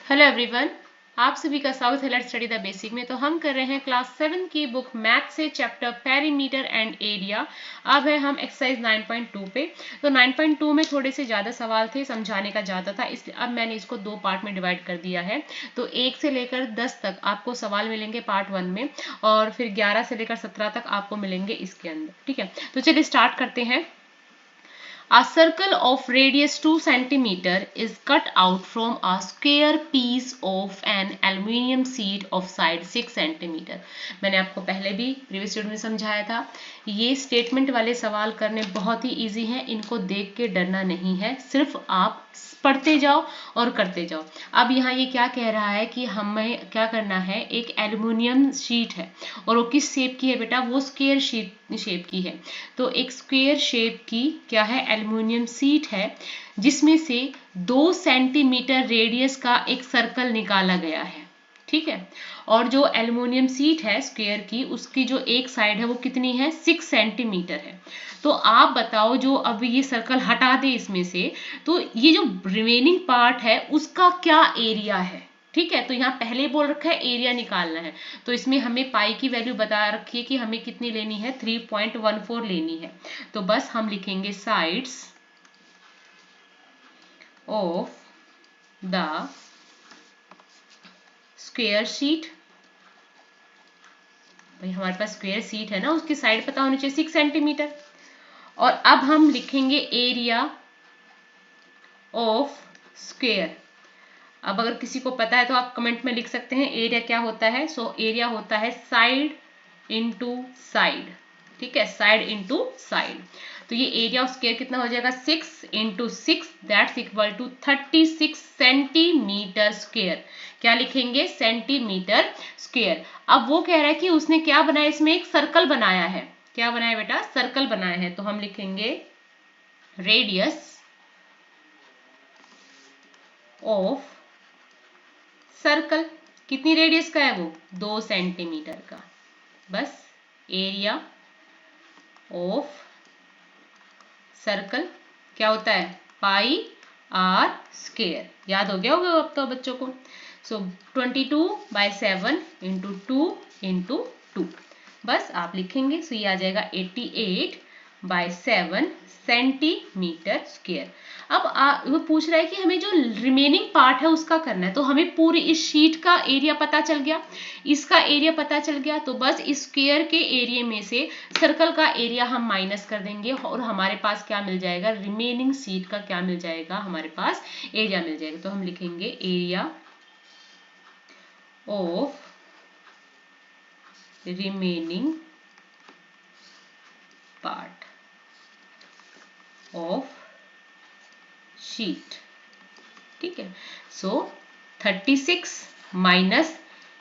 Hello everyone, आप सभी का स्वागत है लेट्स स्टडी द बेसिक में। तो हम कर रहे हैं क्लास 7 की बुक मैथ से चैप्टर पेरीमीटर एंड एरिया। अब है हम एक्सरसाइज 9.2 पे। तो 9.2 में थोड़े से ज़्यादा सवाल थे, समझाने का ज़्यादा था, इसलिए अब मैंने इसको दो पार्ट में डिवाइड कर दिया है। तो 1 से लेकर 10 तक आपको सवाल मिलेंगे पार्ट 1 में, और फिर 11 से लेकर 17 तक आपको मिलेंगे इसके अंदर। ठीक है, तो चलिए स्टार्ट करते हैं। A circle of radius 2 cm is cut out from a square piece of an aluminium sheet of side 6 cm। मैंने आपको पहले भी प्रीवियस वीडियो में समझाया था। ये स्टेटमेंट वाले सवाल करने बहुत ही इजी हैं, इनको देख के डरना नहीं है, सिर्फ आप पढ़ते जाओ और करते जाओ। अब यहाँ ये क्या कह रहा है कि हमें क्या करना है, एक एल्युमिनियम शीट है और वो किस शेप की है बेटा, वो स्क्वायर शेप की है। तो एक स्क्वायर शेप की क्या है, एल्युमिनियम शीट है, जिसमें से 2 सेंटीमीटर रेडियस का एक सर्कल निकाला गया है। ठीक है, और जो एल्युमिनियम शीट है स्क्वायर की, उसकी जो एक साइड है वो कितनी है, 6 सेंटीमीटर है। तो आप बताओ, जो अब ये सर्कल हटा दे इसमें से, तो ये जो रिमेनिंग पार्ट है उसका क्या एरिया है। ठीक है, तो यहाँ पहले बोल रखा है एरिया निकालना है, तो इसमें हमें पाई की वैल्यू बता रखी है कि हमें कितनी लेनी है, 3.14 लेनी है। तो बस हम लिखेंगे sides of the square sheet. भाई हमारे पास स्क्वायर शीट है ना, उसकी साइड पता होनी चाहिए 6 सेंटीमीटर। और अब हम लिखेंगे एरिया ऑफ स्क्वायर। अब अगर किसी को पता है तो आप कमेंट में लिख सकते हैं एरिया क्या होता है। सो एरिया होता है साइड इंटू साइड। ठीक है, साइड इंटू साइड। तो ये एरिया ऑफ स्क्वायर कितना हो जाएगा, 6 into 6 that's equal to 36 centimetre square. क्या लिखेंगे, सेंटीमीटर स्क्वायर। अब वो कह रहा है कि उसने क्या बनाया, इसमें एक सर्कल बनाया है। क्या बनाया बेटा, सर्कल बनाया है। तो हम लिखेंगे रेडियस ऑफ सर्कल। कितनी रेडियस का है वो, 2 सेंटीमीटर का। बस एरिया ऑफ सर्कल क्या होता है, पाई आर स्क्वायर। याद हो गया होगा अब तो बच्चों को। सो 22/7 इंटू 2 इंटू 2। बस आप लिखेंगे, सो ये आ जाएगा 88/7 सेंटीमीटर स्क्वायर। अब वो पूछ रहा है कि हमें जो रिमेनिंग पार्ट है उसका करना है। तो हमें पूरी इस शीट का एरिया पता चल गया, इसका एरिया पता चल गया। तो बस इस स्क्वायर के एरिया में से सर्कल का एरिया हम माइनस कर देंगे और हमारे पास क्या मिल जाएगा, रिमेनिंग शीट का क्या मिल जाएगा, हमारे पास एरिया मिल जाएगा। तो हम लिखेंगे area of remaining part of sheet. ठीक है, सो 36 माइनस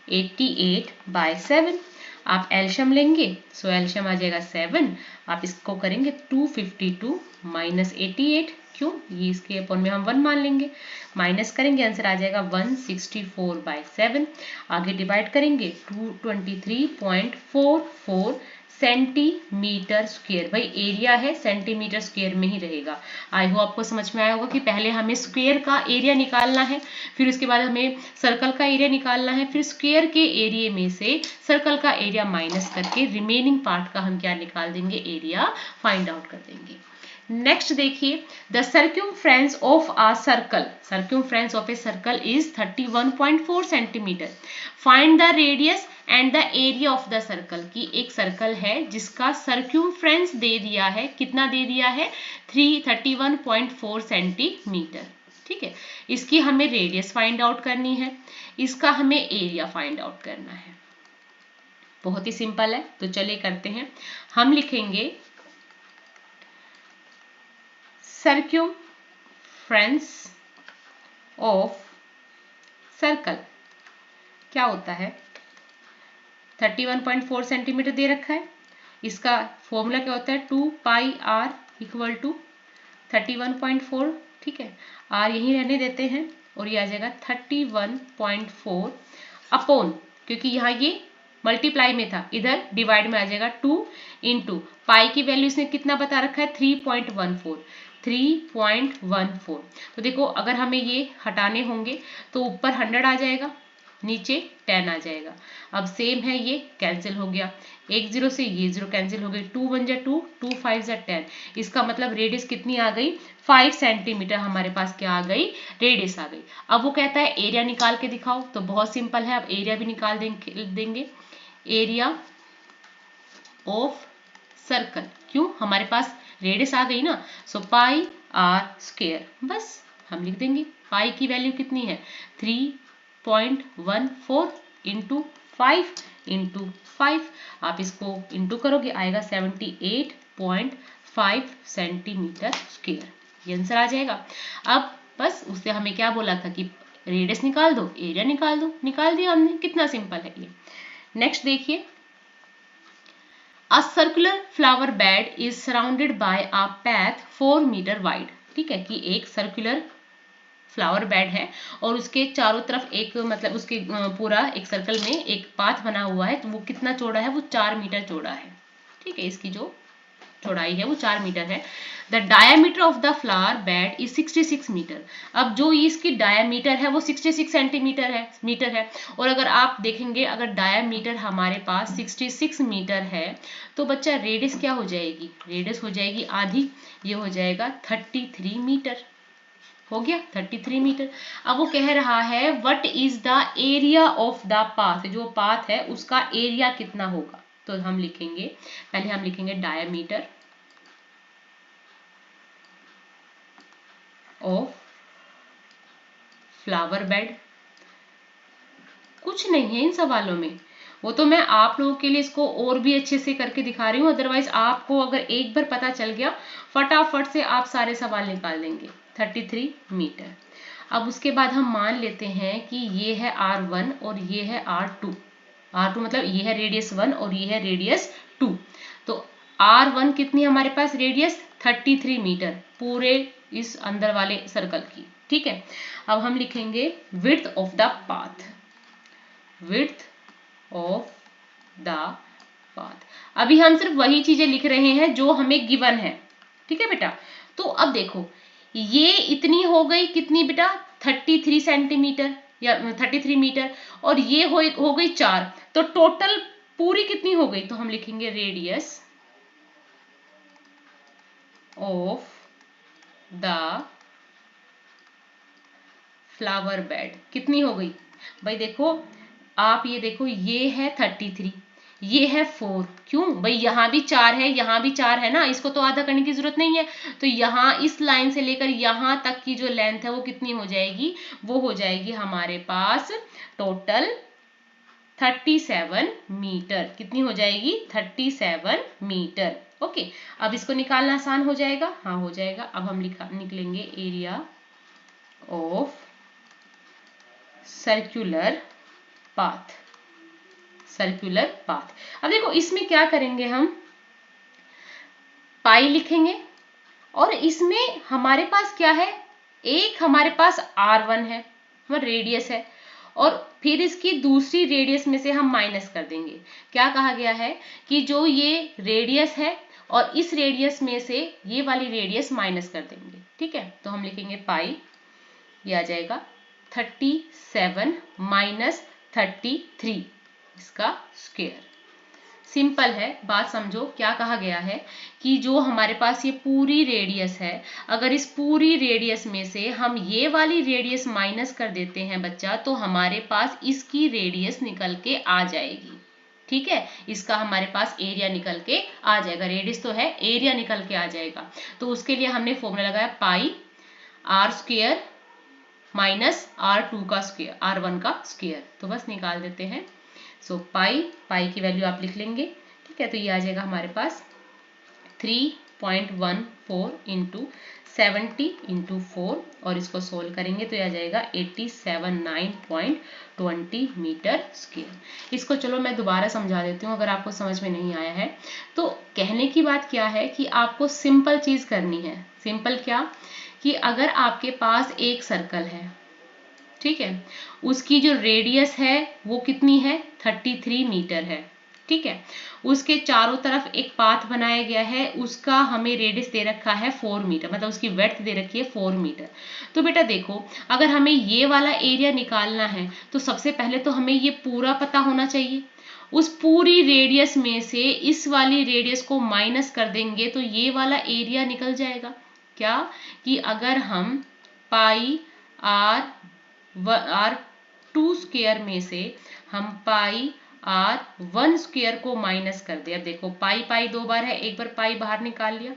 88/7। आप एलशियम लेंगे, सो एलशियम आ जाएगा 7। आप इसको करेंगे 252 माइनस 88, क्यों, ये इसके अपॉन में हम 1 मान लेंगे, माइनस करेंगे, आंसर आ जाएगा 164/7। आगे डिवाइड करेंगे 223.44 सेंटीमीटर स्क्वायर। भाई एरिया है, सेंटीमीटर स्क्वायर में ही रहेगा। आई होप आपको समझ में आया होगा कि पहले हमें स्क्वायर का एरिया निकालना है, फिर उसके बाद हमें सर्कल का एरिया निकालना है, फिर स्क्वायर के एरिया में से सर्कल का एरिया माइनस करके रिमेनिंग पार्ट का हम क्या निकाल देंगे, एरिया फाइंड आउट कर देंगे। नेक्स्ट देखिए, the circumference of a circle, circumference of a circle is 31.4 centimetre. Find the radius and the area of the circle. की एक सर्कल है जिसका सर्क्यूमफ्रेंस दे दिया है, कितना दे दिया है, 31.4 सेंटीमीटर। ठीक है, इसकी हमें रेडियस फाइंड आउट करनी है, इसका हमें एरिया फाइंड आउट करना है। बहुत ही सिंपल है, तो चलिए करते हैं। हम लिखेंगे सर्क्यूमफ्रेंस ऑफ सर्कल क्या होता है, 31.4 सेंटीमीटर दे रखा है। इसका फॉर्मूला क्या होता है, 2πr इक्वल टू 31.4। ठीक है, आर यहीं रहने देते हैं और ये आ जाएगा 31.4 अपॉन, क्योंकि यहाँ ये मल्टीप्लाई में था, इधर डिवाइड में आ जाएगा 2 इंटू पाई की वैल्यू इसने कितना बता रखा है, 3.14। 3.14। तो देखो अगर हमें ये हटाने होंगे तो ऊपर 100 आ जाएगा, नीचे 10 आ जाएगा। अब सेम है, ये कैंसिल हो गया, एक जीरो से ये जीरो कैंसिल हो गई, 2 1 जा 2, 2 5 जा 10। इसका मतलब रेडियस कितनी आ गई, 5 सेंटीमीटर हमारे पास क्या आ गई, रेडियस आ गई। अब वो कहता है एरिया निकाल के दिखाओ, तो बहुत सिंपल है, अब एरिया भी निकाल देंगे। एरिया ऑफ सर्कल, क्यों, हमारे पास रेडियस आ गई ना, सो पाई आर स्क्वायर, बस हम लिख देंगे। पाई की वैल्यू कितनी है, 3.14 इंटू 5 इंटू 5, आप इसको इंटू करोगे आएगा 78.5 सेंटीमीटर स्क्वायर, ये आंसर आ जाएगा। अब बस उससे हमें क्या बोला था कि रेडियस निकाल दो, एरिया निकाल दो, निकाल दिया हमने, कितना सिंपल है ये। नेक्स्ट देखिए, A circular flower bed is surrounded by a path 4 metre wide। ठीक है, कि एक सर्कुलर फ्लावर बेड है और उसके चारों तरफ एक मतलब उसके पूरा एक सर्कल में एक पाथ बना हुआ है, तो वो कितना चौड़ा है, वो 4 मीटर चौड़ा है। ठीक है, इसकी जो चौड़ाई है वो 4 मीटर है। The diameter of the flower bed is 66 metre. अब जो इसकी डायमीटर है वो 66 सेंटीमीटर है और अगर आप देखेंगे अगर डायमीटर हमारे पास 66 मीटर है तो बच्चा रेडियस क्या हो जाएगी, रेडियस हो जाएगी आधी, ये हो जाएगा 33 मीटर, हो गया 33 मीटर। अब वो कह रहा है what is the area of the path, जो पाथ है उसका एरिया कितना होगा, तो हम लिखेंगे, पहले हम लिखेंगे डायमीटर ऑफ फ्लावर बेड। कुछ नहीं है इन सवालों में, वो तो मैं आप लोगों के लिए इसको और भी अच्छे से करके दिखा रही हूँ, अदरवाइज आपको अगर एक बार पता चल गया फटाफट से आप सारे सवाल निकाल देंगे। 33 मीटर। अब उसके बाद हम मान लेते हैं कि ये है R1 और ये है R2। R2 मतलब ये है रेडियस 1 और ये है रेडियस 2। तो R1 कितनी हमारे पास रेडियस, 33 मीटर पूरे इस अंदर वाले सर्कल की। ठीक है, अब हम लिखेंगे width of the path, width of the path. अभी हम सिर्फ वही चीजें लिख रहे हैं जो हमें गिवन है। ठीक है बेटा, तो अब देखो ये इतनी हो गई कितनी बेटा, 33 सेंटीमीटर या 33 मीटर, और ये हो गई 4, तो टोटल पूरी कितनी हो गई, तो हम लिखेंगे radius of the flower bed कितनी हो गई भाई, देखो आप ये देखो, ये है 33, ये है 4, क्यों भाई, यहाँ भी 4 है, यहाँ भी 4 है ना, इसको तो आधा करने की जरूरत नहीं है। तो यहाँ इस लाइन से लेकर यहाँ तक की जो लेंथ है वो कितनी हो जाएगी, वो हो जाएगी हमारे पास टोटल 37 मीटर। कितनी हो जाएगी, 37 मीटर। ओके, अब इसको निकालना आसान हो जाएगा, हाँ हो जाएगा। अब हम निकलेंगे area of circular path, circular path. अब देखो इसमें क्या करेंगे, हम पाई लिखेंगे और इसमें हमारे पास क्या है, एक हमारे पास R1 है, रेडियस है, और फिर इसकी दूसरी रेडियस में से हम माइनस कर देंगे। क्या कहा गया है कि जो ये रेडियस है और इस रेडियस में से ये वाली रेडियस माइनस कर देंगे। ठीक है, तो हम लिखेंगे पाई, ये आ जाएगा 37 माइनस 33 इसका स्क्वायर। सिंपल है, बात समझो। क्या कहा गया है कि जो हमारे पास ये पूरी रेडियस है, अगर इस पूरी रेडियस में से हम ये वाली रेडियस माइनस कर देते हैं बच्चा, तो हमारे पास इसकी रेडियस निकल के आ जाएगी। ठीक है, इसका हमारे पास एरिया निकल के आ जाएगा, रेडियस तो है, एरिया निकल के आ जाएगा। तो उसके लिए हमने फॉर्मूला लगाया पाई आर स्क्वायर माइनस R2 का स्क्वायर, R1 का स्क्वायर, तो बस निकाल देते हैं। सो पाई की वैल्यू आप लिख लेंगे। ठीक है, तो ये आ जाएगा हमारे पास 3.14 इंटू 70 इंटू 4, और इसको सोल्व करेंगे तो ये आ जाएगा 879.20 मीटर स्क्वायर। इसको चलो मैं दोबारा समझा देती हूँ अगर आपको समझ में नहीं आया है। तो कहने की बात क्या है कि आपको सिंपल चीज करनी है। सिंपल क्या, कि अगर आपके पास एक सर्कल है, ठीक है, उसकी जो रेडियस है वो कितनी है, 33 मीटर है। ठीक है। उसके चारों तरफ एक पाथ बनाया गया है, उसका हमें रेडियस दे रखा है 4 मीटर, मतलब उसकी वेड्थ दे रखी है 4 मीटर। तो बेटा देखो, अगर हमें ये वाला एरिया निकालना है तो सबसे पहले तो हमें ये पूरा पता होना चाहिए। उस पूरी रेडियस में से इस वाली रेडियस को माइनस कर देंगे तो ये वाला एरिया निकल जाएगा। क्या कि अगर हम पाई आर 2 स्क्वायर में से हम पाई आर 1 स्क्वायर को माइनस कर दे। अब देखो पाई पाई दो बार है, एक बार पाई बाहर निकाल लिया,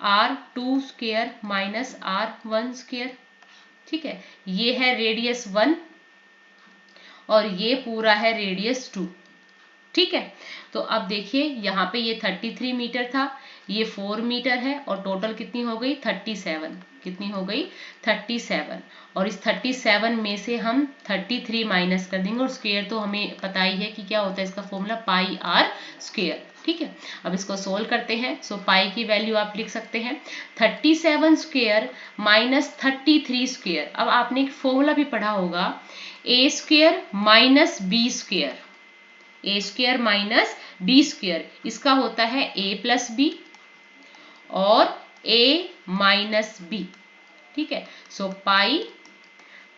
R 2 square minus R 1 square. ठीक है, ये है रेडियस 1 और ये पूरा है रेडियस 2। ठीक है, तो अब देखिए यहाँ पे ये 33 मीटर था, ये 4 मीटर है और टोटल कितनी हो गई 37। कितनी हो गई 37। और इस 37 में से हम 33 माइनस कर देंगे और स्क्वायर तो हमें पता ही है कि क्या होता है इसका फॉर्मूला पाई आर स्क्वायर। ठीक है, अब इसको सोल्व करते हैं। सो पाई की वैल्यू आप लिख सकते हैं 37 स्क्वायर माइनस 33 स्क्वायर। अब आपने एक फॉर्मूला भी पढ़ा होगा, ए स्क्वायर माइनस बी स्क्वायर, ए स्क्वायर माइनस बी स्क्वायर, इसका होता है ए प्लस बी और ए माइनस बी। ठीक है, सो पाई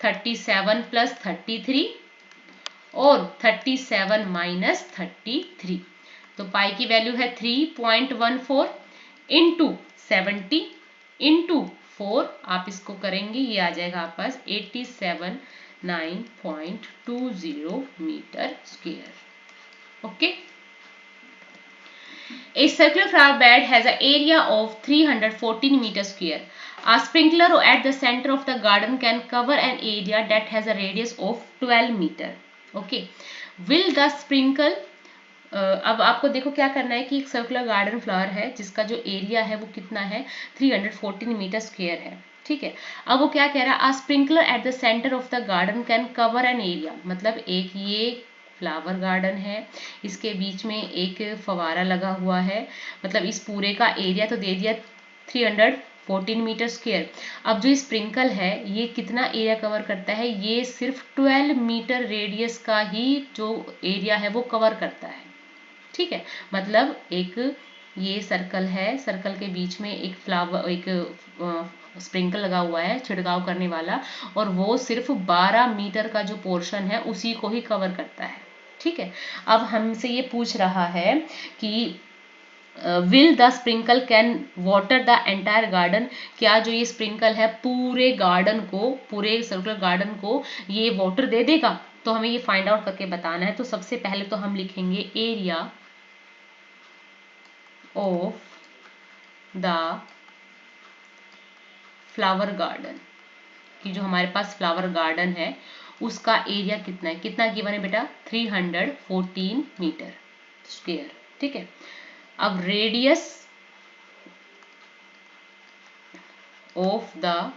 37 प्लस 33 और 37 माइनस 33। तो पाई की वैल्यू है 3.14 इंटू 70 इंटू 4। आप इसको करेंगे ये आ जाएगा आप पास 87.920 metre square. Okay. A circular flower bed has an area of 314 meter square. A sprinkler at the center of the garden can cover an area that has a radius of 12 meter. Okay. Will the sprinkle अब आपको देखो क्या करना है कि एक circular garden flower है जिसका जो एरिया है वो कितना है 314 मीटर स्क्वायर है। ठीक है, अब वो क्या कह रहा है, a sprinkler at the centre of the garden can cover an area, मतलब एक ये फ्लावर गार्डन है, इसके बीच में एक फवारा लगा हुआ है, मतलब इस पूरे का एरिया तो दे दिया 314 मीटर स्क्वायर। अब जो स्प्रिंकल है ये कितना एरिया कवर करता है, ये सिर्फ 12 मीटर रेडियस का ही जो एरिया है वो कवर करता है। ठीक है, मतलब एक ये सर्कल है, सर्कल के बीच में एक फ्लावर एक स्प्रिंकल लगा हुआ है छिड़काव करने वाला, और वो सिर्फ 12 मीटर का जो पोर्शन है उसी को ही कवर करता है। ठीक है, अब हमसे ये पूछ रहा है कि will the sprinkle can water the entire garden, क्या जो ये स्प्रिंकल है पूरे गार्डन को, पूरे सर्कुलर गार्डन को ये वाटर दे देगा। तो हमें ये फाइंड आउट करके बताना है। तो सबसे पहले तो हम लिखेंगे area of the flower garden, कि जो हमारे पास फ्लावर गार्डन है उसका एरिया कितना है, कितना गिवन है बेटा 314 मीटर स्क्वायर। ठीक है, अब radius of the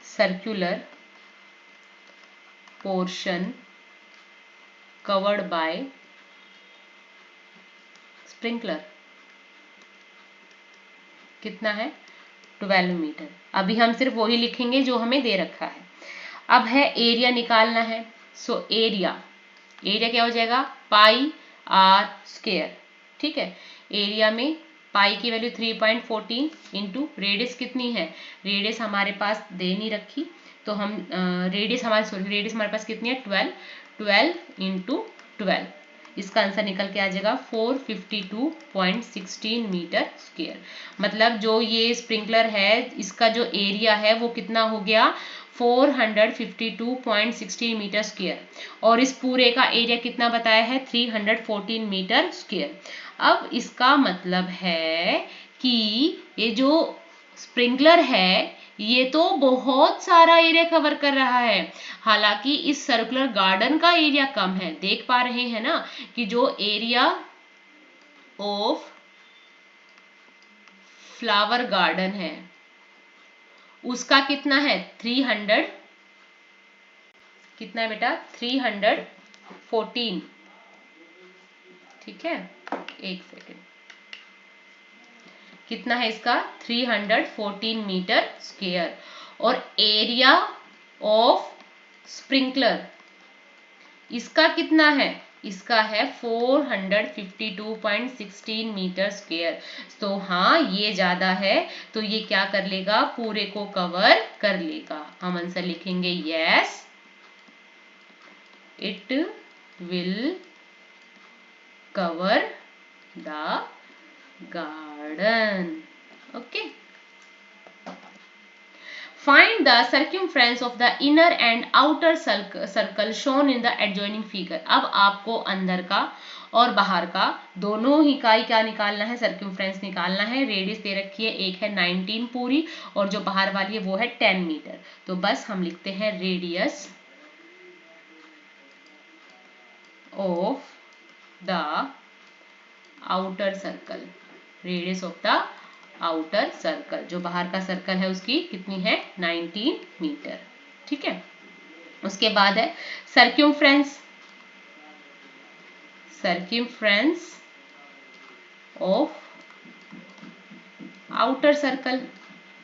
circular portion covered by sprinkler कितना है 12 मीटर। अभी हम सिर्फ वही लिखेंगे जो हमें दे रखा है। अब है एरिया निकालना है। सो एरिया क्या हो जाएगा पाई आर स्क्वायर। ठीक है, एरिया में पाई की वैल्यू 3.14 इंटू रेडियस कितनी है, रेडियस हमारे पास दे नहीं रखी, तो हम रेडियस हमारे पास कितनी है 12 इंटू 12, इसका आंसर निकल के आ जाएगा 452.16 मीटर स्क्वायर। मतलब जो ये स्प्रिंकलर है इसका जो एरिया है वो कितना हो गया 452.16 मीटर स्क्वायर, और इस पूरे का एरिया कितना बताया है 314 मीटर स्क्वायर। अब इसका मतलब है कि ये जो स्प्रिंकलर है ये तो बहुत सारा एरिया कवर कर रहा है, हालांकि इस सर्कुलर गार्डन का एरिया कम है। देख पा रहे हैं ना कि जो एरिया ऑफ फ्लावर गार्डन है उसका कितना है 300, कितना है बेटा 314। ठीक है, एक सेकेंड, कितना है इसका 314 मीटर स्क्वायर, और एरिया ऑफ स्प्रिंकलर इसका कितना है, इसका है 452.16 मीटर स्क्वायर। तो हाँ ये ज्यादा है, तो ये क्या कर लेगा, पूरे को कवर कर लेगा। हम आंसर लिखेंगे yes it will cover the garden. Okay. Find the circumference of the inner and outer circle shown in the adjoining figure. अब आपको अंदर का और बाहर का दोनों ही का क्या निकालना है, सर्क्यूमफ्रेंस निकालना है। रेडियस दे रखी है, एक है 19 पूरी और जो बाहर वाली है वो है 10 मीटर। तो बस हम लिखते हैं radius of the outer circle, radius of the outer circle, जो बाहर का सर्कल है उसकी कितनी है 19 मीटर। ठीक है, उसके बाद है सर्क्यूमफ्रेंस, सर्क्यूमफ्रेंस ऑफ आउटर सर्कल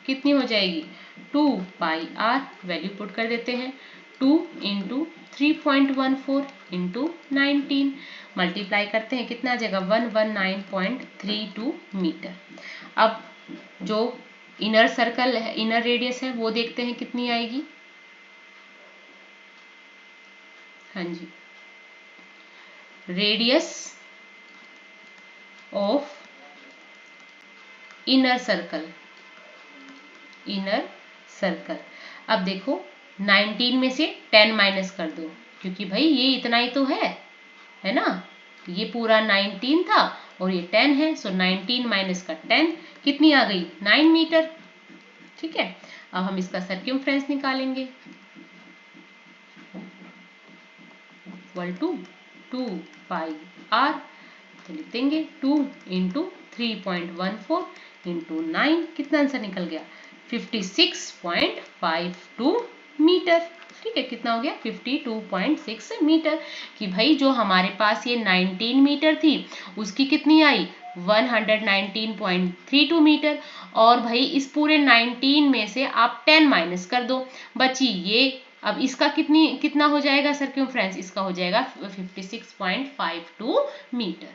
कितनी हो जाएगी 2 पाई आर, वैल्यू पुट कर देते हैं 2 इंटू 3.14 इंटू 19, मल्टीप्लाई करते हैं कितना आ जाएगा 119.32 मीटर। अब जो इनर सर्कल है, इनर रेडियस है वो देखते हैं कितनी आएगी। हाँ जी, radius of inner circle, inner circle. अब देखो 19 में से 10 माइनस कर दो, क्योंकि भाई ये इतना ही तो है ना, ये पूरा 19 था और ये 10 है, सो 19 माइनस का 10 कितनी आ गई 9 मीटर। ठीक है, अब हम इसका सर्क्यूमफ्रेंस निकालेंगे, इक्वल टू 2 पाई आर, तो लिख देंगे 2 इंटू 3.14 इंटू 9, कितना आंसर निकल गया 56.52 मीटर। ठीक है, कितना हो गया 52.6 मीटर। कि भाई जो हमारे पास ये 19 मीटर थी उसकी कितनी आई 119.32 मीटर, और भाई इस पूरे 19 में से आप 10 माइनस कर दो, बची ये। अब इसका कितना हो जाएगा सर्क्यूमफ्रेंस, इसका हो जाएगा 56.52 metre.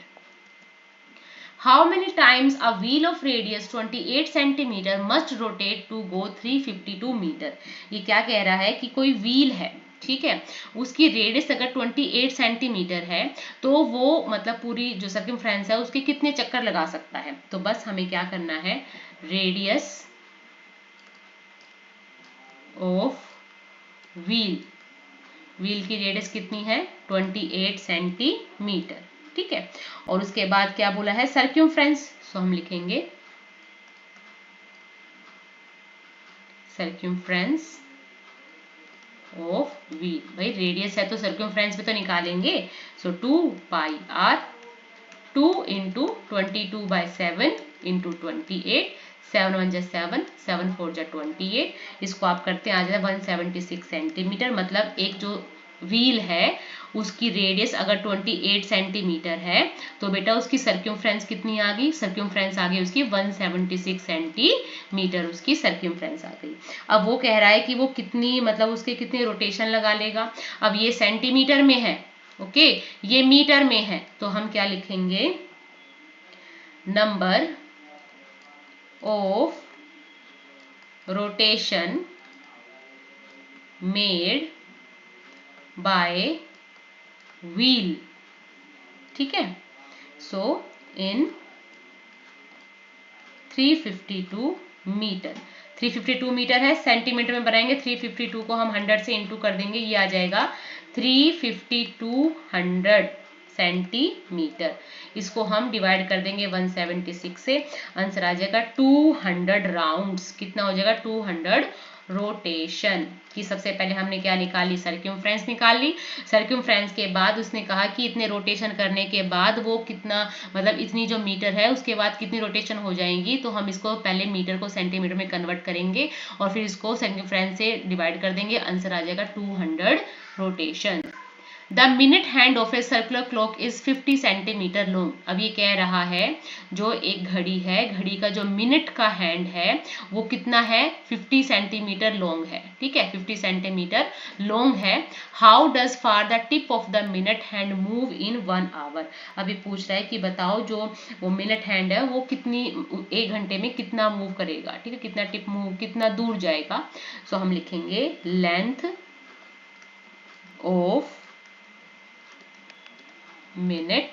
How many times a wheel of radius 28 centimeter must rotate to go 352 metre. ये क्या कह रहा है कि कोई व्हील है, ठीक है, उसकी रेडियस अगर 28 सेंटीमीटर है तो वो मतलब पूरी जो सर्कमफ्रेंस है उसके कितने चक्कर लगा सकता है। तो बस हमें क्या करना है, रेडियस ऑफ व्हील, व्हील की रेडियस कितनी है 28 सेंटीमीटर। ठीक है, और उसके बाद क्या बोला है सर्क्यूमफ्रेंस, सो हम लिखेंगे सर्क्यूमफ्रेंस ऑफ व्हील। भाई रेडियस है तो सर्क्यूमफ्रेंस भी तो निकालेंगे, सो 2 पाई आर, 2 इंटू 22/7 इंटू 28, 7 1 जा 7, 7 4 जा 28, इसको आप करते हैं आ जाए 176 सेंटीमीटर। मतलब एक जो व्हील है उसकी रेडियस अगर 28 सेंटीमीटर है तो बेटा उसकी सर्क्यूमफ्रेंस कितनी आ गई, सर्क्यूमफ्रेंस आ गई उसकी 176 सेंटीमीटर, उसकी सर्क्यूमफ्रेंस आ गई। अब वो कह रहा है कि वो कितनी मतलब उसके कितने रोटेशन लगा लेगा। अब ये सेंटीमीटर में है, ओके, ये मीटर में है, तो हम क्या लिखेंगे, number of rotation made by wheel. ठीक है, सो इन 352 मीटर, 352 मीटर है, सेंटीमीटर में बनाएंगे 352 को हम 100 से इंटू कर देंगे, ये आ जाएगा 352 सेंटीमीटर। इसको हम डिवाइड कर देंगे 176 से, आंसर आ जाएगा 200 राउंड्स। कितना हो जाएगा 200 रोटेशन। कि सबसे पहले हमने क्या निकाली, सर्क्यूमफ्रेंस निकाल ली। सर्क्यूमफ्रेंस के बाद उसने कहा कि इतने रोटेशन करने के बाद वो कितना मतलब इतनी जो मीटर है उसके बाद कितनी रोटेशन हो जाएंगी, तो हम इसको पहले मीटर को सेंटीमीटर में कन्वर्ट करेंगे और फिर इसको सर्क्यूमफ्रेंस से डिवाइड कर देंगे, आंसर आ जाएगा 200 rotation. The minute hand of a circular clock is 50 centimetre long. अब ये कह रहा है जो एक घड़ी है, घड़ी का जो मिनट का हैंड है वो कितना है, 50 सेंटीमीटर लॉन्ग है, ठीक है, 50 सेंटीमीटर लॉन्ग है। How does far the tip of the minute hand move in 1 hour. अभी पूछ रहा है कि बताओ जो वो मिनट हैंड है वो कितनी, 1 घंटे में कितना मूव करेगा, ठीक है, कितना टिप मूव, कितना दूर जाएगा। सो हम लिखेंगे लेंथ ऑफ मिनट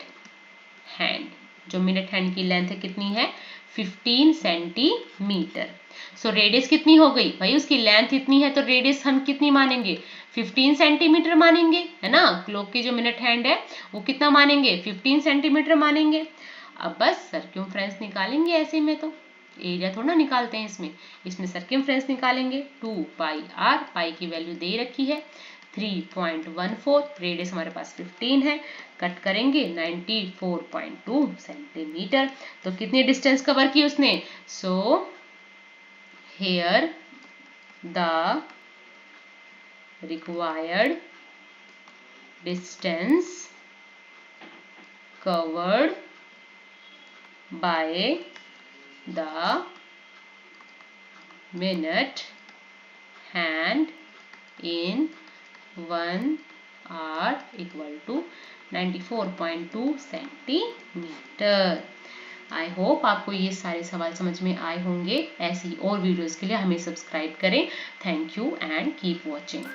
हैंड, जो मिनट हैंड की लेंथ है कितनी है, 15 सेंटीमीटर। सो रेडियस कितनी हो गई भाई, उसकी लेंथ इतनी है तो रेडियस हम कितनी मानेंगे, 15 सेंटीमीटर मानेंगे, है ना। क्लॉक की जो मिनट हैंड है वो कितना मानेंगे, 15 सेंटीमीटर मानेंगे। अब बस सर्कमफ्रेंस निकालेंगे, ऐसे में तो एरिया थोड़ा ना निकालते हैं इसमें, इसमें सर्कमफ्रेंस निकालेंगे। 2 पाई आर, पाई की वैल्यू दे रखी है 3.14, रेडियस हमारे पास 15 है, कट करेंगे 94.2 सेंटीमीटर। तो कितनी डिस्टेंस कवर की उसने, so here the required distance covered by the minute hand in 1 hour equal to 94.2 centimetre. I hope आपको ये सारे सवाल समझ में आए होंगे। ऐसी और वीडियोस के लिए हमें सब्सक्राइब करें। Thank you and keep watching.